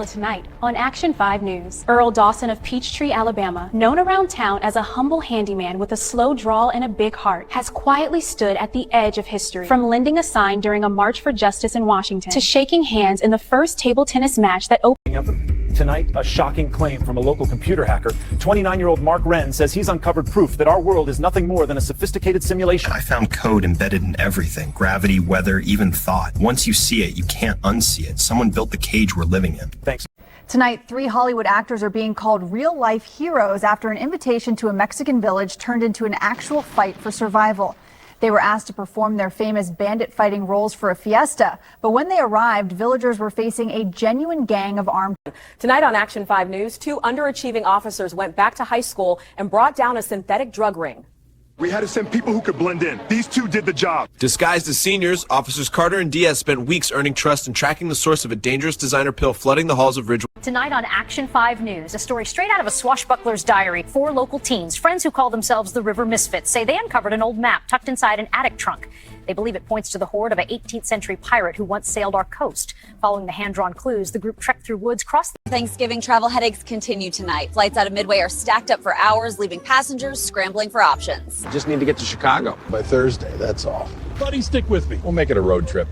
tonight on Action 5 News. Earl Dawson of Peachtree, Alabama, known around town as a humble handyman with a slow drawl and a big heart, has quietly stood at the edge of history. From lending a sign during a march for justice in Washington to shaking hands in the first table tennis match that opened. Tonight, a shocking claim from a local computer hacker. 29-year-old Mark Wren says he's uncovered proof that our world is nothing more than a sophisticated simulation. I found code embedded in everything. Gravity, weather, even thought. Once you see it, you can't unsee it. Someone built the cage we're living in. Thanks. Tonight, 3 Hollywood actors are being called real-life heroes after an invitation to a Mexican village turned into an actual fight for survival. They were asked to perform their famous bandit-fighting roles for a fiesta, but when they arrived, villagers were facing a genuine gang of armed. Tonight on Action 5 News, 2 underachieving officers went back to high school and brought down a synthetic drug ring. We had to send people who could blend in. These 2 did the job. Disguised as seniors, officers Carter and Diaz spent weeks earning trust and tracking the source of a dangerous designer pill flooding the halls of Ridgewood. Tonight on Action 5 News, a story straight out of a swashbuckler's diary. 4 local teens, friends who call themselves the River Misfits, say they uncovered an old map tucked inside an attic trunk. They believe it points to the hoard of an 18th century pirate who once sailed our coast. Following the hand-drawn clues, the group trekked through woods, crossed the Thanksgiving travel headaches continue tonight. Flights out of Midway are stacked up for hours, leaving passengers scrambling for options. Just need to get to Chicago By Thursday, that's all. Buddy, stick with me. We'll make it a road trip.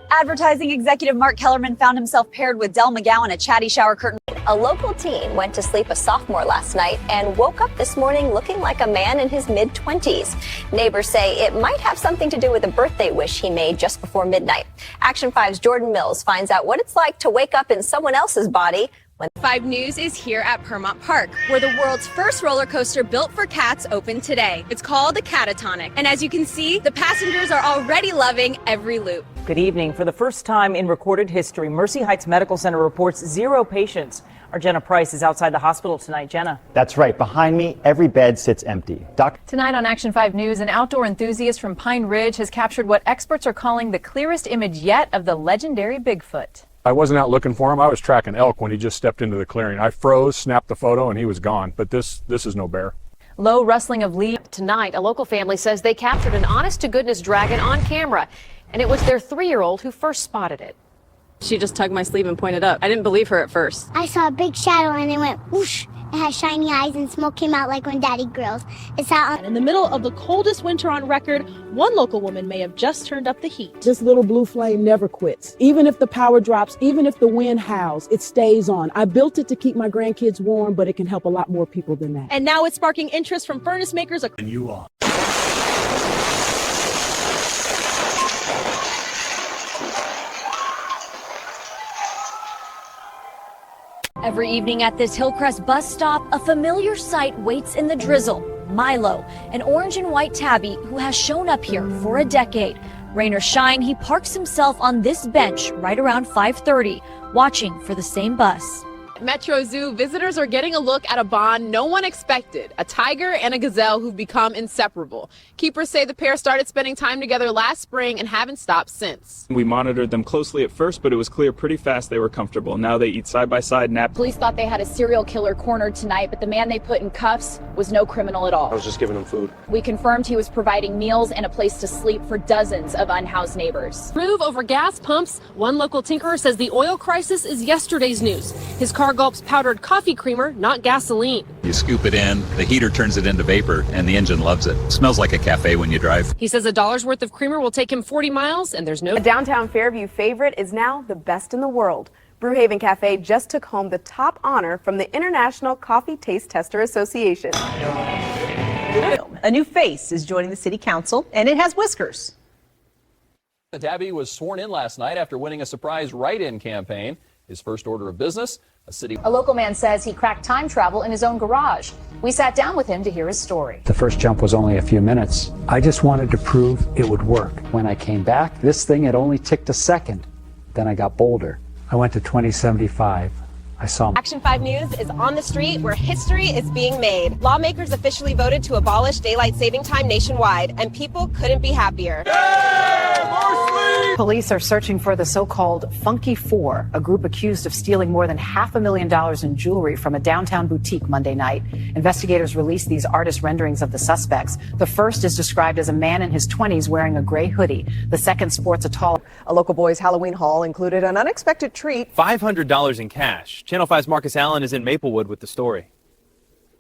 Advertising executive Mark Kellerman found himself paired with Del McGowan at Chatty Shower Curtain. A local teen went to sleep a sophomore last night and woke up this morning looking like a man in his mid-20s. Neighbors say it might have something to do with a birthday wish he made just before midnight. Action 5's Jordan Mills finds out what it's like to wake up in someone else's body. 5 News is here at Permont Park, where the world's first roller coaster built for cats opened today. It's called the Catatonic, and as you can see, the passengers are already loving every loop. Good evening. For the first time in recorded history, Mercy Heights Medical Center reports 0 patients. Our Jenna Price is outside the hospital tonight. Jenna. That's right. Behind me, every bed sits empty. Tonight on Action 5 News, an outdoor enthusiast from Pine Ridge has captured what experts are calling the clearest image yet of the legendary Bigfoot. I wasn't out looking for him. I was tracking elk when he just stepped into the clearing. I froze, snapped the photo, and he was gone. But this is no bear. Low rustling of leaves. Tonight, a local family says they captured an honest-to-goodness dragon on camera, and it was their 3-year-old who first spotted it. She just tugged my sleeve and pointed up. I didn't believe her at first. I saw a big shadow and it went whoosh. It had shiny eyes and smoke came out like when Daddy grills. It's out in the middle of the coldest winter on record. One local woman may have just turned up the heat. This little blue flame never quits. Even if the power drops, even if the wind howls, it stays on. I built it to keep my grandkids warm, but it can help a lot more people than that. And now it's sparking interest from furnace makers. And you are. Every evening at this Hillcrest bus stop, a familiar sight waits in the drizzle. Milo, an orange and white tabby who has shown up here for a decade. Rain or shine, he parks himself on this bench right around 5:30, watching for the same bus. Metro Zoo visitors are getting a look at a bond no one expected, a tiger and a gazelle who've become inseparable. Keepers say the pair started spending time together last spring and haven't stopped since. We monitored them closely at first, but it was clear pretty fast they were comfortable. Now they eat side by side, nap. Police thought they had a serial killer cornered tonight, but the man they put in cuffs was no criminal at all. I was just giving them food. We confirmed he was providing meals and a place to sleep for dozens of unhoused neighbors. Move over gas pumps. One local tinkerer says the oil crisis is yesterday's news. His car gulps powdered coffee creamer, not gasoline. You scoop it in, the heater turns it into vapor, and the engine loves it. Smells like a cafe when you drive. He says $1 worth of creamer will take him 40 miles, and there's no... A downtown Fairview favorite is now the best in the world. Brewhaven Cafe just took home the top honor from the International Coffee Taste Tester Association. A new face is joining the city council, and it has whiskers. The tabby was sworn in last night after winning a surprise write-in campaign. His first order of business, A local man says he cracked time travel in his own garage. We sat down with him to hear his story. The first jump was only a few minutes. I just wanted to prove it would work. When I came back, this thing had only ticked a second. Then I got bolder. I went to 2075. I saw Action 5 News is on the street where history is being made. Lawmakers officially voted to abolish daylight saving time nationwide, and people couldn't be happier. Police are searching for the so-called Funky Four, a group accused of stealing more than $500,000 in jewelry from a downtown boutique Monday night. Investigators released these artist renderings of the suspects. The first is described as a man in his 20s wearing a gray hoodie. The second sports a tall... A local boys' Halloween haul included an unexpected treat. $500 in cash. Channel 5's Marcus Allen is in Maplewood with the story.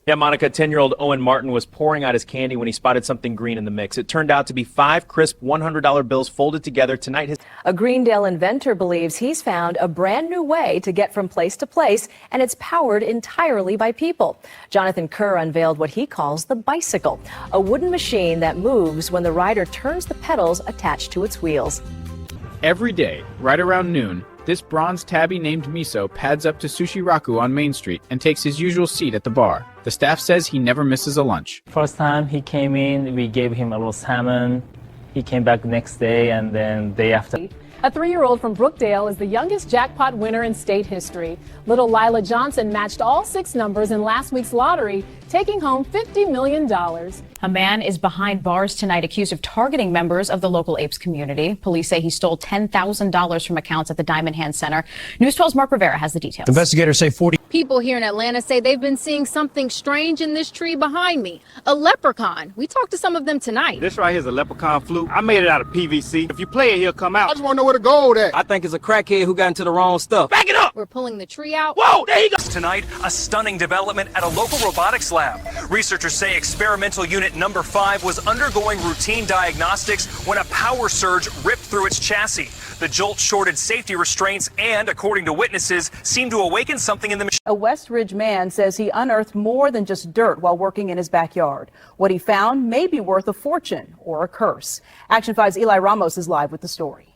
Yeah, Monica, 10-year-old Owen Martin was pouring out his candy when he spotted something green in the mix. It turned out to be 5 crisp $100 bills folded together. Tonight, a Greendale inventor believes he's found a brand new way to get from place to place, and it's powered entirely by people. Jonathan Kerr unveiled what he calls the bicycle, a wooden machine that moves when the rider turns the pedals attached to its wheels. Every day, right around noon, this bronze tabby named Miso pads up to Sushi Raku on Main Street and takes his usual seat at the bar. The staff says he never misses a lunch. First time he came in, we gave him a little salmon. He came back the next day, and then day after. A 3-year-old from Brookdale is the youngest jackpot winner in state history. Little Lila Johnson matched all 6 numbers in last week's lottery, taking home $50 million. A man is behind bars tonight accused of targeting members of the local apes community. Police say he stole $10,000 from accounts at the Diamond Hand Center. News 12's Mark Rivera has the details. Investigators say 40 people here in Atlanta say they've been seeing something strange in this tree behind me. A leprechaun. We talked to some of them tonight. This right here is a leprechaun flute. I made it out of PVC. If you play it, he'll come out. I just want to know where the gold at. I think it's a crackhead who got into the wrong stuff. Back it up! We're pulling the tree out. Whoa, there he goes! Tonight, a stunning development at a local robotics lab. Researchers say experimental unit number 5 was undergoing routine diagnostics when a power surge ripped through its chassis. The jolt shorted safety restraints and, according to witnesses, seemed to awaken something in the machine. A West Ridge man says he unearthed more than just dirt while working in his backyard. What he found may be worth a fortune or a curse. Action 5's Eli Ramos is live with the story.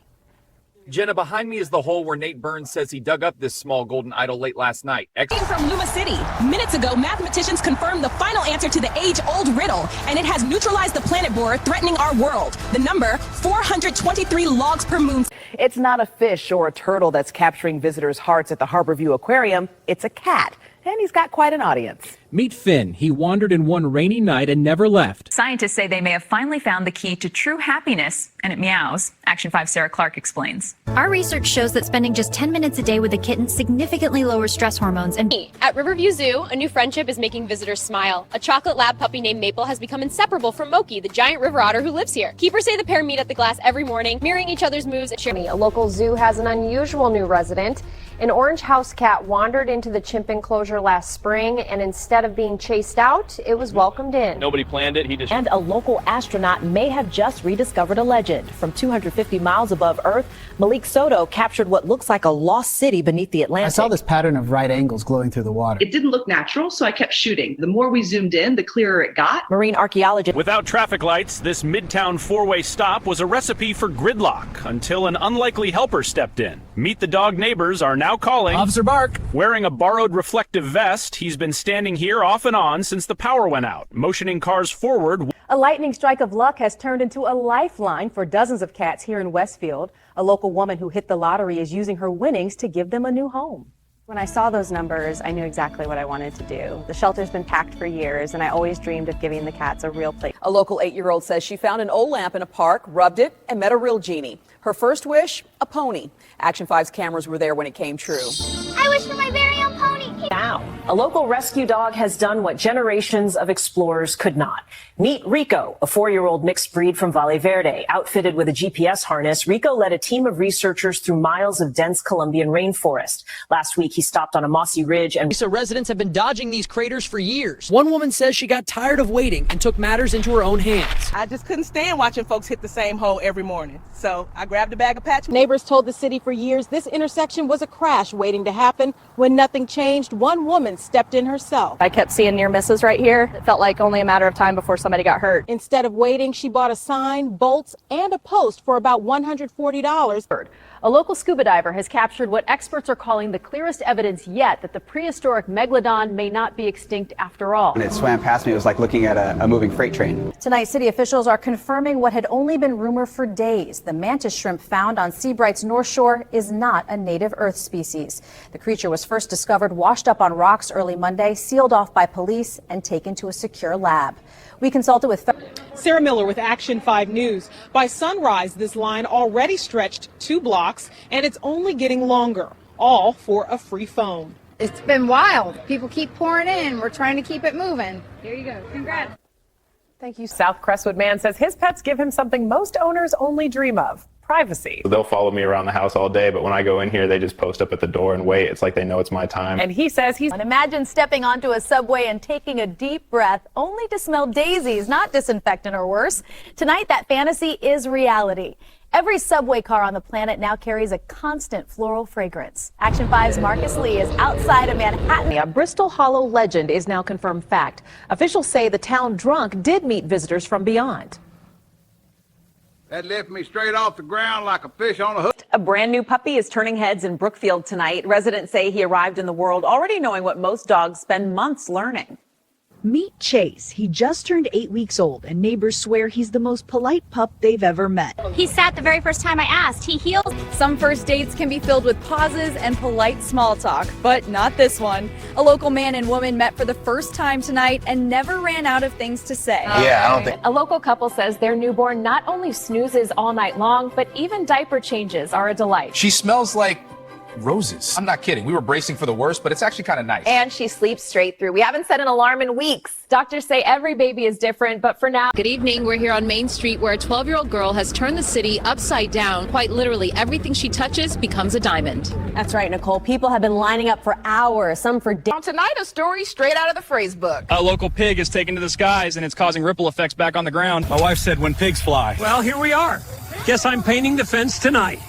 Jenna, behind me is the hole where Nate Burns says he dug up this small golden idol late last night. From Luma City. Minutes ago, mathematicians confirmed the final answer to the age-old riddle, and it has neutralized the planet borer threatening our world. The number, 423 logs per moon. It's not a fish or a turtle that's capturing visitors' hearts at the Harborview Aquarium. It's a cat, and he's got quite an audience. Meet Finn. He wandered in one rainy night and never left. Scientists say they may have finally found the key to true happiness, and it meows. Action 5's Sarah Clark explains. Our research shows that spending just 10 minutes a day with a kitten significantly lowers stress hormones and... At Riverview Zoo, a new friendship is making visitors smile. A chocolate lab puppy named Maple has become inseparable from Moki, the giant river otter who lives here. Keepers say the pair meet at the glass every morning, mirroring each other's moves. A local zoo has an unusual new resident. An orange house cat wandered into the chimp enclosure last spring, and instead of being chased out, it was welcomed in. Nobody planned it. He just... And a local astronaut may have just rediscovered a legend. From 250 miles above Earth, Malik Soto captured what looks like a lost city beneath the Atlantic. I saw this pattern of right angles glowing through the water. It didn't look natural, so I kept shooting. The more we zoomed in, the clearer it got. Marine archaeologist. Without traffic lights, this Midtown four-way stop was a recipe for gridlock until an unlikely helper stepped in. Meet the dog neighbors are now calling. Officer Bark. Wearing a borrowed reflective vest, he's been standing here off and on since the power went out, motioning cars forward. A lightning strike of luck has turned into a lifeline for dozens of cats here in Westfield. A local woman who hit the lottery is using her winnings to give them a new home. When I saw those numbers, I knew exactly what I wanted to do. The shelter's been packed for years, and I always dreamed of giving the cats a real place. A local 8-year-old says she found an old lamp in a park, rubbed it, and met a real genie. Her first wish, a pony. Action 5's cameras were there when it came true. I wish for my very own pony. Now, a local rescue dog has done what generations of explorers could not. Meet Rico, a 4-year-old mixed breed from Valle Verde. Outfitted with a GPS harness, Rico led a team of researchers through miles of dense Colombian rainforest. Last week, he stopped on a mossy ridge and... So residents have been dodging these craters for years. One woman says she got tired of waiting and took matters into her own hands. I just couldn't stand watching folks hit the same hole every morning. So I grabbed a bag of patch. Neighbors told the city for years this intersection was a crash waiting to happen. When nothing changed, one woman stepped in herself. I kept seeing near misses right here. It felt like only a matter of time before somebody got hurt. Instead of waiting, she bought a sign, bolts, and a post for about $140. A local scuba diver has captured what experts are calling the clearest evidence yet that the prehistoric megalodon may not be extinct after all. When it swam past me, it was like looking at a moving freight train. Tonight, city officials are confirming what had only been rumored for days. The mantis shrimp found on Seabright's North Shore is not a native Earth species. The creature was first discovered washed up on rocks box early Monday, sealed off by police and taken to a secure lab. We consulted with Sarah Miller with Action 5 News. By sunrise, this line already stretched 2 blocks, and it's only getting longer, all for a free phone. It's been wild. People keep pouring in. We're trying to keep it moving. Here you go. Congrats. Thank you. South Crestwood man says his pets give him something most owners only dream of: privacy. They'll follow me around the house all day, but when I go in here, they just post up at the door and wait. It's like they know it's my time. And he says he's... Imagine stepping onto a subway and taking a deep breath, only to smell daisies, not disinfectant or worse. Tonight, that fantasy is reality. Every subway car on the planet now carries a constant floral fragrance. Action 5's Marcus Lee is outside of Manhattan. A Bristol Hollow legend is now confirmed fact. Officials say the town drunk did meet visitors from beyond. That lifted me straight off the ground like a fish on a hook. A brand new puppy is turning heads in Brookfield tonight. Residents say he arrived in the world already knowing what most dogs spend months learning. Meet Chase. He just turned 8 weeks old, and neighbors swear he's the most polite pup they've ever met. He sat the very first time I asked. He heels. Some first dates can be filled with pauses and polite small talk, but not this one. A local man and woman met for the first time tonight and never ran out of things to say. Yeah, I don't think... A local couple says their newborn not only snoozes all night long, but even diaper changes are a delight. She smells like roses. I'm not kidding. We were bracing for the worst, but it's actually kind of nice. And she sleeps straight through. We haven't set an alarm in weeks. Doctors say every baby is different, but for now... Good evening. We're here on Main Street where a 12-year-old girl has turned the city upside down. Quite literally, everything she touches becomes a diamond. That's right, Nicole. People have been lining up for hours, some for days. Tonight, a story straight out of the phrase book. A local pig is taken to the skies and it's causing ripple effects back on the ground. My wife said when pigs fly. Well, here we are. Guess I'm painting the fence tonight.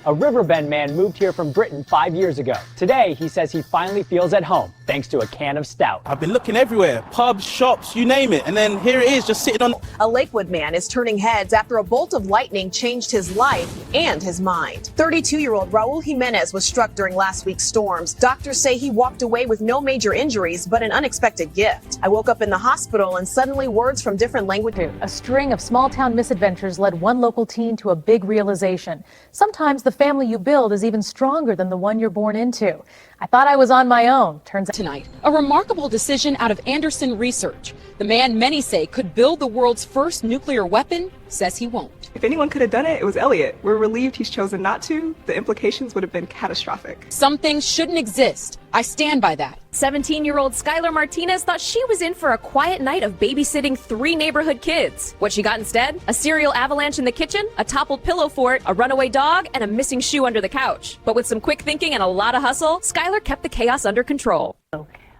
A Riverbend man moved here from Britain 5 years ago. Today, he says he finally feels at home thanks to a can of stout. I've been looking everywhere, pubs, shops, you name it, and then here it is, just sitting on... A Lakewood man is turning heads after a bolt of lightning changed his life and his mind. 32-year-old Raul Jimenez was struck during last week's storms. Doctors say he walked away with no major injuries, but an unexpected gift. I woke up in the hospital and suddenly words from different languages. A string of small-town misadventures led one local teen to a big realization. Sometimes the family you build is even stronger than the one you're born into. I thought I was on my own. Turns out tonight, a remarkable decision out of Anderson Research. The man many say could build the world's first nuclear weapon says he won't. If anyone could have done it, it was Elliot. We're relieved he's chosen not to. The implications would have been catastrophic. Some things shouldn't exist. I stand by that. 17-year-old Skylar Martinez thought she was in for a quiet night of babysitting 3 neighborhood kids. What she got instead? A cereal avalanche in the kitchen, a toppled pillow fort, a runaway dog, and a missing shoe under the couch. But with some quick thinking and a lot of hustle, Skylar kept the chaos under control.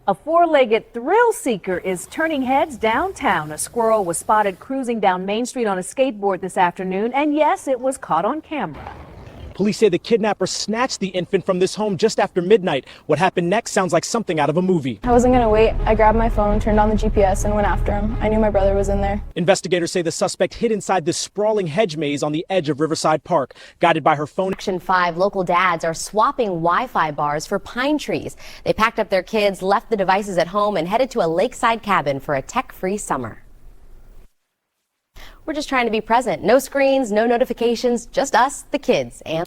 A 4-legged thrill seeker is turning heads downtown. A squirrel was spotted cruising down Main Street on a skateboard this afternoon, and yes, it was caught on camera. Police say the kidnapper snatched the infant from this home just after midnight. What happened next sounds like something out of a movie. I wasn't going to wait. I grabbed my phone, turned on the GPS, and went after him. I knew my brother was in there. Investigators say the suspect hid inside this sprawling hedge maze on the edge of Riverside Park. Guided by her phone. Action 5 local dads are swapping Wi-Fi bars for pine trees. They packed up their kids, left the devices at home, and headed to a lakeside cabin for a tech-free summer. We're just trying to be present. No screens, no notifications, just us, the kids, and